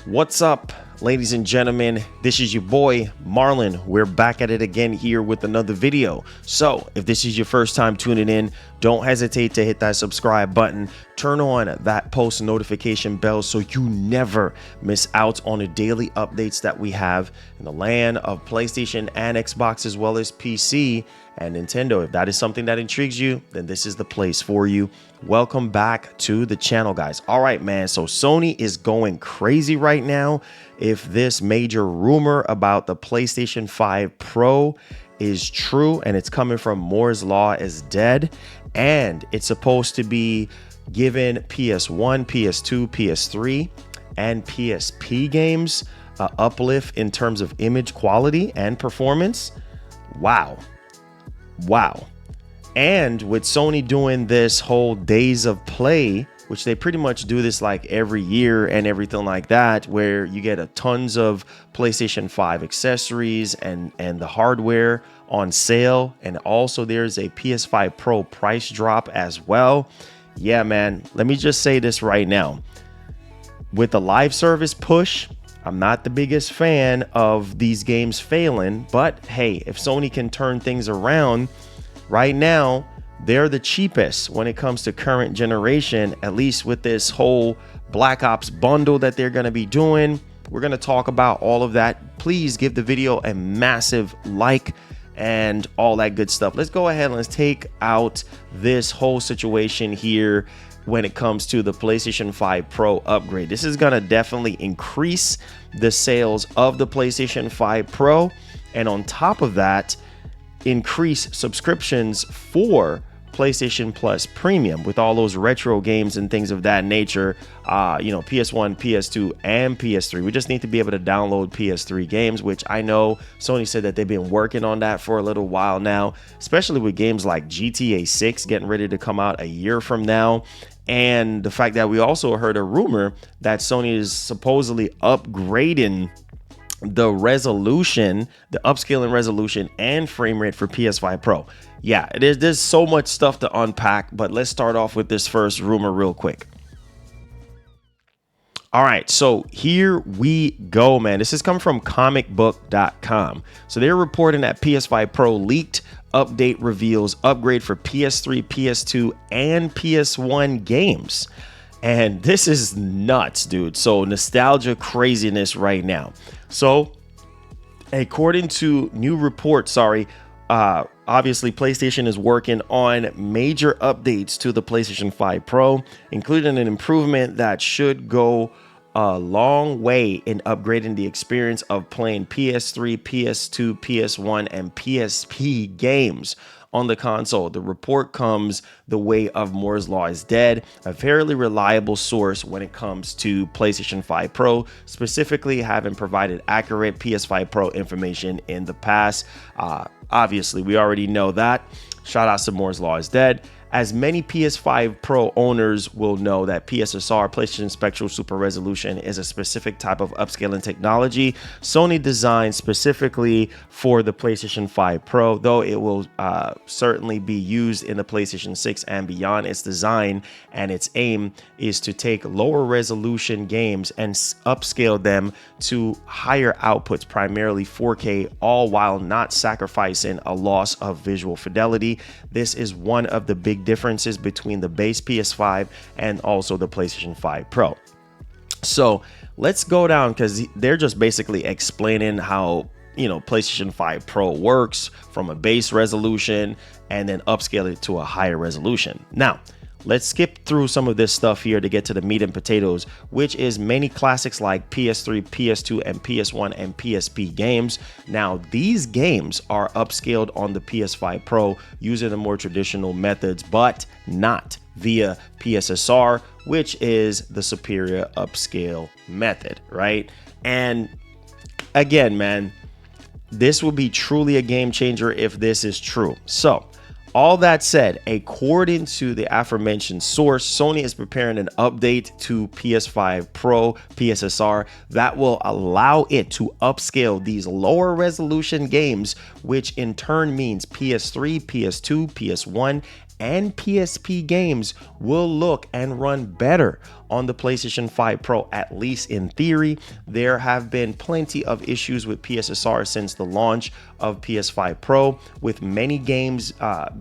What's up, ladies and gentlemen? This is your boy Marlon. We're back at it again here with another video. So if this is your first time tuning in, don't hesitate to hit that subscribe button, turn on that post notification bell so you never miss out on the daily updates that we have in the land of PlayStation and Xbox, as well as PC and Nintendo. If that is something that intrigues you, then this is the place for you. Welcome back to the channel, guys. All right, man. So Sony is going crazy right now. If this major rumor about the PlayStation 5 Pro is true, and it's coming from Moore's Law is dead, and it's supposed to be giving PS1, PS2, PS3, and PSP games an uplift in terms of image quality and performance. Wow. And with Sony doing this whole days of play, which they pretty much do this like every year and everything like that, where you get a tons of PlayStation 5 accessories and the hardware on sale. And also there's a PS5 Pro price drop as well. Yeah, man, let me just say this right now. With the live service push, I'm not the biggest fan of these games failing, but hey, if Sony can turn things around, right now, they're the cheapest when it comes to current generation, at least with this whole Black Ops bundle that they're going to be doing. We're going to talk about all of that. Please give the video a massive like and all that good stuff. Let's go ahead and let's take out this whole situation here when it comes to the PlayStation 5 Pro upgrade. This is going to definitely increase the sales of the PlayStation 5 Pro. And on top of that, increase subscriptions for PlayStation Plus Premium with all those retro games and things of that nature. PS1, PS2, and PS3. We just need to be able to download PS3 games, which I know Sony said that they've been working on that for a little while now, especially with games like GTA 6 getting ready to come out a year from now. And the fact that we also heard a rumor that Sony is supposedly upgrading the resolution, the upscaling resolution and frame rate for PS5 Pro. Yeah, there's so much stuff to unpack, but let's start off with this first rumor real quick. All right, so here we go, man. This is coming from comicbook.com. So they're reporting that PS5 Pro leaked update reveals upgrade for PS3, PS2, and PS1 games. And this is nuts, dude. So nostalgia craziness right now. So according to new reports, obviously PlayStation is working on major updates to the PlayStation 5 Pro, including an improvement that should go a long way in upgrading the experience of playing PS3, PS2, PS1, and PSP games on the console. The report comes the way of Moore's Law is dead, a fairly reliable source when it comes to PlayStation 5 Pro, specifically having provided accurate PS5 Pro information in the past. Obviously, we already know that. Shout out to Moore's Law is dead. As many PS5 Pro owners will know that PSSR, PlayStation Spectral Super Resolution, is a specific type of upscaling technology Sony designed specifically for the PlayStation 5 Pro, though it will certainly be used in the PlayStation 6 and beyond. Its design and its aim is to take lower resolution games and upscale them to higher outputs, primarily 4K, all while not sacrificing a loss of visual fidelity. This is one of the big differences between the base PS5 and also the PlayStation 5 Pro. So let's go down, because they're just basically explaining how PlayStation 5 Pro works from a base resolution and then upscale it to a higher resolution. Now let's skip through some of this stuff here to get to the meat and potatoes, which is many classics like PS3, PS2, and PS1 and PSP games. Now, these games are upscaled on the PS5 Pro using the more traditional methods, but not via PSSR, which is the superior upscale method, right? And again, man, this will be truly a game changer if this is true. So all that said, according to the aforementioned source, Sony is preparing an update to PS5 Pro PSSR that will allow it to upscale these lower resolution games, which in turn means PS3, PS2, PS1, and PSP games will look and run better on the PlayStation 5 Pro, at least in theory. There have been plenty of issues with PSSR since the launch of PS5 Pro, with many games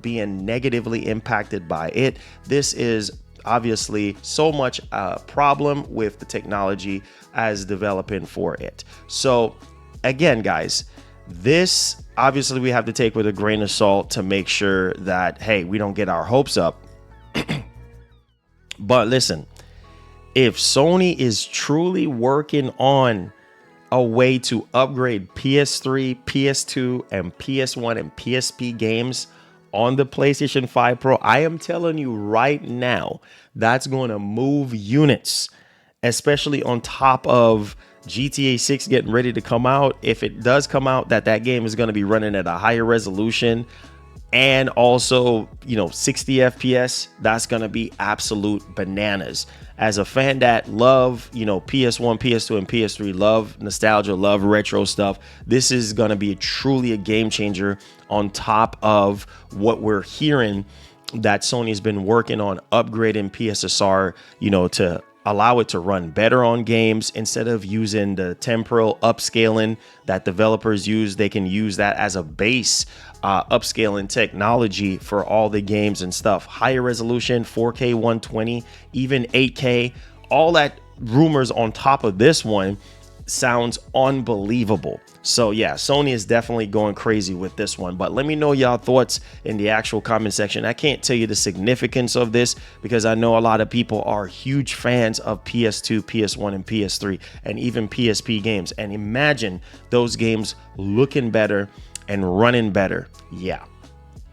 being negatively impacted by it. This is obviously so much a problem with the technology as developing for it. So again, guys, this obviously we have to take with a grain of salt to make sure that, hey, we don't get our hopes up. But listen, if Sony is truly working on a way to upgrade PS3, PS2, and PS1 and PSP games on the PlayStation 5 Pro, I am telling you right now, that's going to move units, especially on top of GTA 6 getting ready to come out. If it does come out, that game is going to be running at a higher resolution and also, 60 FPS, that's going to be absolute bananas. As a fan that love, PS1, PS2, and PS3, love nostalgia, love retro stuff, this is going to be truly a game changer on top of what we're hearing that Sony's been working on upgrading PSSR, to allow it to run better on games instead of using the temporal upscaling that developers use. They can use that as a base upscaling technology for all the games and stuff. Higher resolution, 4K 120, even 8K, all that rumors on top of this one sounds unbelievable. So yeah, Sony is definitely going crazy with this one. But let me know y'all thoughts in the actual comment section. I can't tell you the significance of this because I know a lot of people are huge fans of PS2, PS1, and PS3, and even PSP games. And imagine those games looking better and running better. Yeah,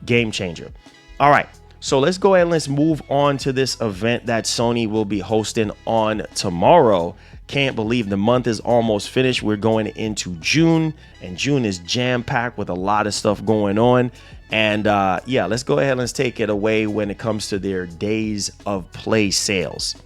game changer. All right, so let's go ahead and let's move on to this event that Sony will be hosting on tomorrow. Can't believe the month is almost finished. We're going into June, and June is jam-packed with a lot of stuff going on. And yeah, let's go ahead and let's take it away when it comes to their days of play sales.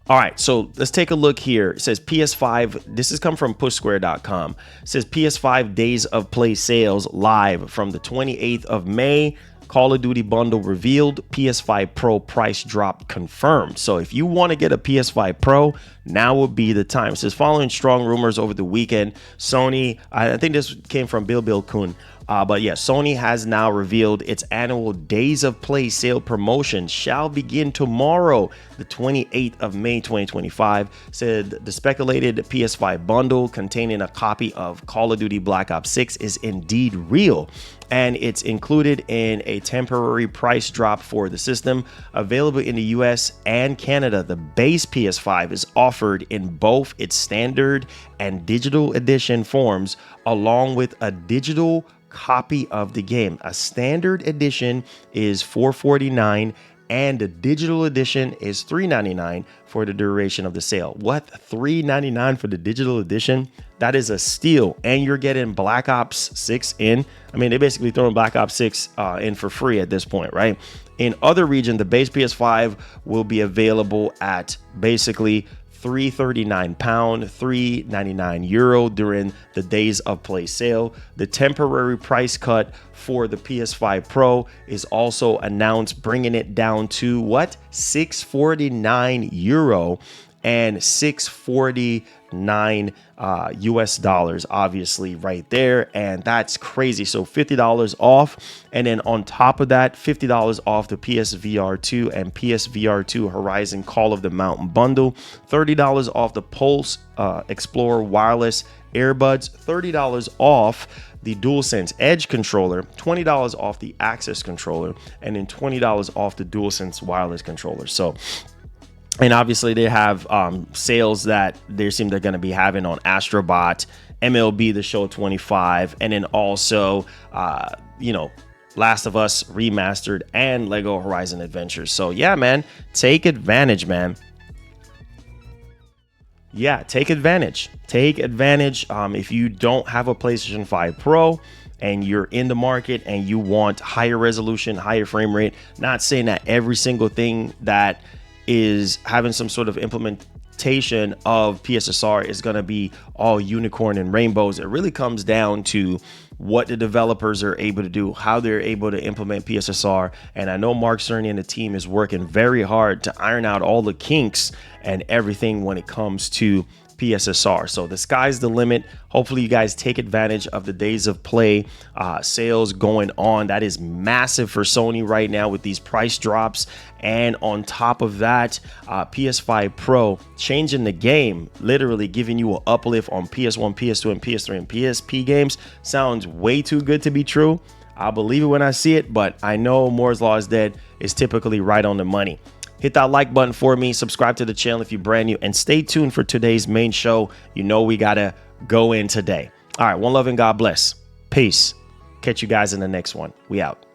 All right, so let's take a look here. It says PS5. This has come from pushsquare.com. It says PS5 days of play sales live from the 28th of May. Call of Duty bundle revealed. PS5 Pro price drop confirmed. So if you want to get a PS5 Pro, now would be the time. It says following strong rumors over the weekend, Sony, I think this came from Bill Kuhn. But yeah, Sony has now revealed its annual Days of Play sale promotion shall begin tomorrow, the 28th of May 2025. Said the speculated PS5 bundle containing a copy of Call of Duty Black Ops 6 is indeed real, and it's included in a temporary price drop for the system. Available in the US and Canada, the base PS5 is offered in both its standard and digital edition forms, along with a digital copy of the game. A standard edition is $449 and the digital edition is $399 for the duration of the sale. What? $399 for the digital edition? That is a steal. And you're getting Black Ops 6 in. I mean, they're basically throwing Black Ops 6 in for free at this point, right? In other regions, the base PS5 will be available at basically £339, €399 during the Days of Play sale. The temporary price cut for the PS5 Pro is also announced, bringing it down to what? €649 and $649 US dollars, obviously right there, and that's crazy. So $50 off, and then on top of that, $50 off the PSVR 2 and PSVR 2 Horizon Call of the Mountain bundle, $30 off the Pulse Explorer wireless earbuds, $30 off the DualSense Edge controller, $20 off the Access controller, and then $20 off the DualSense wireless controller. So, and obviously they have sales that they seem they're going to be having on Astrobot, MLB The Show 25, and then also, Last of Us Remastered and Lego Horizon Adventures. So yeah, man, take advantage, man. Yeah, take advantage. Take advantage. If you don't have a PlayStation 5 Pro and you're in the market and you want higher resolution, higher frame rate, not saying that every single thing that is having some sort of implementation of PSSR is going to be all unicorn and rainbows. It really comes down to what the developers are able to do, how they're able to implement PSSR. And I know Mark Cerny and the team is working very hard to iron out all the kinks and everything when it comes to PSSR. So the sky's the limit. Hopefully you guys take advantage of the days of play sales going on. That is massive for Sony right now with these price drops. And on top of that, PS5 Pro changing the game, literally giving you an uplift on PS1, PS2, and PS3 and PSP games. Sounds way too good to be true. I'll believe it when I see it, but I know Moore's Law is dead is typically right on the money. Hit that like button for me, subscribe to the channel if you're brand new, and stay tuned for today's main show. You know we gotta go in today. All right, one love and God bless. Peace. Catch you guys in the next one. We out.